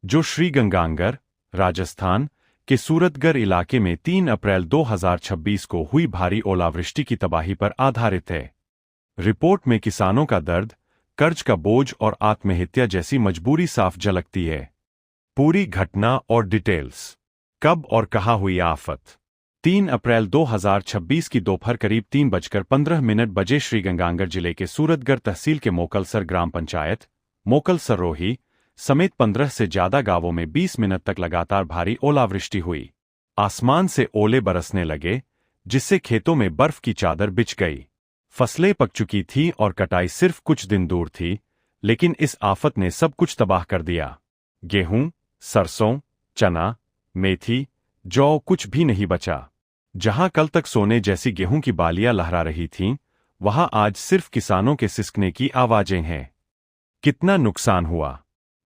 जो श्रीगंगानगर, राजस्थान के सूरतगढ़ इलाके में 3 अप्रैल 2026 को हुई भारी ओलावृष्टि की तबाही पर आधारित है। रिपोर्ट में किसानों का दर्द, कर्ज का बोझ और आत्महत्या जैसी मजबूरी साफ झलकती है। पूरी घटना और डिटेल्स। कब और कहाँ हुई आफत? 3 अप्रैल 2026 की दोपहर करीब 3:15 बजे श्रीगंगानगर जिले के सूरतगढ़ तहसील के मोकलसर ग्राम पंचायत मोकलसर रोही समेत 15 से ज्यादा गांवों में 20 मिनट तक लगातार भारी ओलावृष्टि हुई। आसमान से ओले बरसने लगे, जिससे खेतों में बर्फ की चादर बिछ गई। फसलें पक चुकी थीं और कटाई सिर्फ कुछ दिन दूर थी, लेकिन इस आफत ने सब कुछ तबाह कर दिया। गेहूं, सरसों, चना, मेथी, जौ कुछ भी नहीं बचा। जहां कल तक सोने जैसी गेहूं की बालियां लहरा रही थीं, वहां आज सिर्फ किसानों के सिसकने की आवाजें हैं। कितना नुकसान हुआ?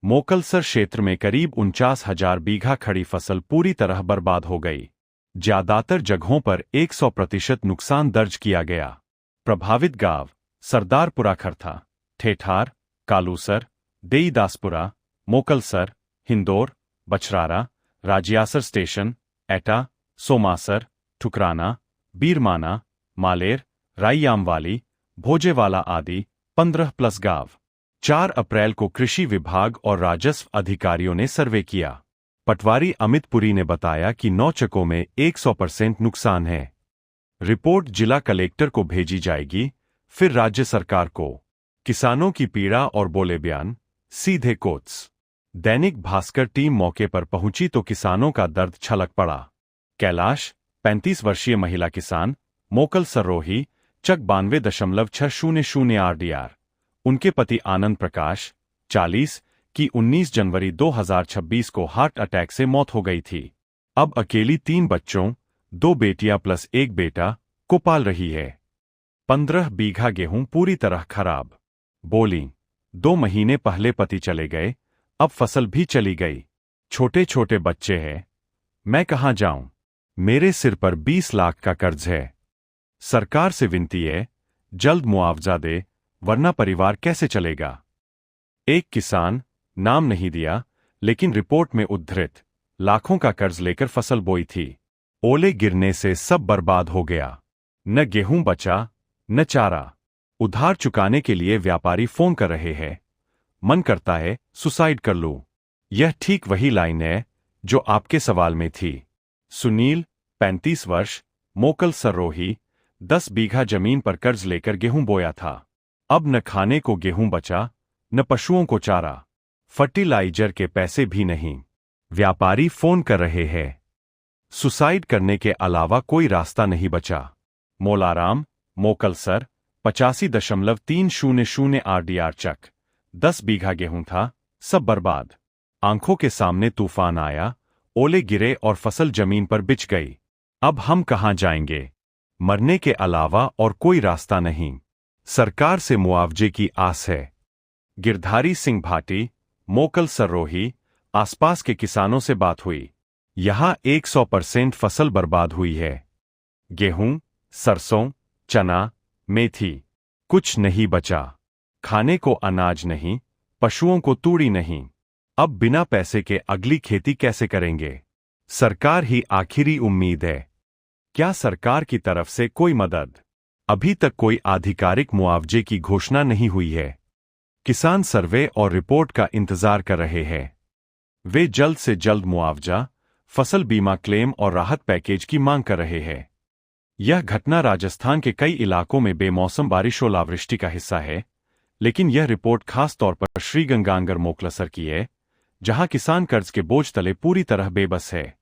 मोकलसर क्षेत्र में करीब 49,000 बीघा खड़ी फसल पूरी तरह बर्बाद हो गई। ज्यादातर जगहों पर 100% नुकसान दर्ज किया गया। प्रभावित गांव सरदारपुरा खरथा, ठेठार, कालूसर, देईदासपुरा, मोकलसर, हिंदौर, बछरारा, राजियासर स्टेशन, एटा, सोमासर, ठुकराना, बीरमाना, मालेर, राईयामवाली, भोजेवाला आदि 15+ गांव। 4 अप्रैल को कृषि विभाग और राजस्व अधिकारियों ने सर्वे किया। पटवारी अमित पुरी ने बताया कि 9 चकों में 100% नुकसान है। रिपोर्ट जिला कलेक्टर को भेजी जाएगी, फिर राज्य सरकार को। किसानों की पीड़ा और बोले बयान, सीधे कोट्स। दैनिक भास्कर टीम मौके पर पहुंची तो किसानों का दर्द छलक पड़ा। कैलाश, 35 वर्षीय महिला किसान, मोकलसर रोही, चक 92.600 आरडीआर। उनके पति आनंद प्रकाश, 40, की 19 जनवरी 2026 को हार्ट अटैक से मौत हो गई थी। अब अकेली 3 बच्चों, 2 बेटियां प्लस 1 बेटा को पाल रही है। 15 बीघा गेहूं पूरी तरह खराब। बोली, 2 महीने पहले पति चले गए, अब फसल भी चली गई। छोटे छोटे बच्चे हैं, मैं कहां जाऊं? मेरे सिर पर 20 लाख का कर्ज है। सरकार से विनती है, जल्द मुआवजा दे, वरना परिवार कैसे चलेगा? एक किसान, नाम नहीं दिया, लेकिन रिपोर्ट में उद्धृत, लाखों का कर्ज लेकर फसल बोई थी। ओले गिरने से सब बर्बाद हो गया। न गेहूं बचा, न चारा। उधार चुकाने के लिए व्यापारी फोन कर रहे हैं। मन करता है सुसाइड कर लूं। यह ठीक वही लाइन है जो आपके सवाल में थी। सुनील, 35 वर्ष, मोकलसर रोही, 10 बीघा जमीन पर कर्ज लेकर गेहूं बोया था। अब न खाने को गेहूं बचा, न पशुओं को चारा। फर्टिलाइजर के पैसे भी नहीं। व्यापारी फोन कर रहे हैं। सुसाइड करने के अलावा कोई रास्ता नहीं बचा। मोलाराम, मोकलसर, 85.300 आरडीआर चक, 10 बीघा गेहूं था, सब बर्बाद। आंखों के सामने तूफान आया, ओले गिरे और फसल जमीन पर बिछ गई। अब हम कहां जाएंगे? मरने के अलावा और कोई रास्ता नहीं। सरकार से मुआवजे की आस है। गिरधारी सिंह भाटी, मोकलसर रोही, आसपास के किसानों से बात हुई। यहां 100% फसल बर्बाद हुई है। गेहूं, सरसों, चना, मेथी, कुछ नहीं बचा। खाने को अनाज नहीं, पशुओं को तूड़ी नहीं। अब बिना पैसे के अगली खेती कैसे करेंगे? सरकार ही आखिरी उम्मीद है। क्या सरकार की तरफ से कोई मदद? अभी तक कोई आधिकारिक मुआवजे की घोषणा नहीं हुई है। किसान सर्वे और रिपोर्ट का इंतजार कर रहे हैं। वे जल्द से जल्द मुआवजा, फसल बीमा क्लेम और राहत पैकेज की मांग कर रहे हैं। यह घटना राजस्थान के कई इलाकों में बेमौसम बारिश ओलावृष्टि का हिस्सा है, लेकिन यह रिपोर्ट खास तौर पर श्रीगंगानगर मोकलसर की है, जहां किसान कर्ज के बोझ तले पूरी तरह बेबस है।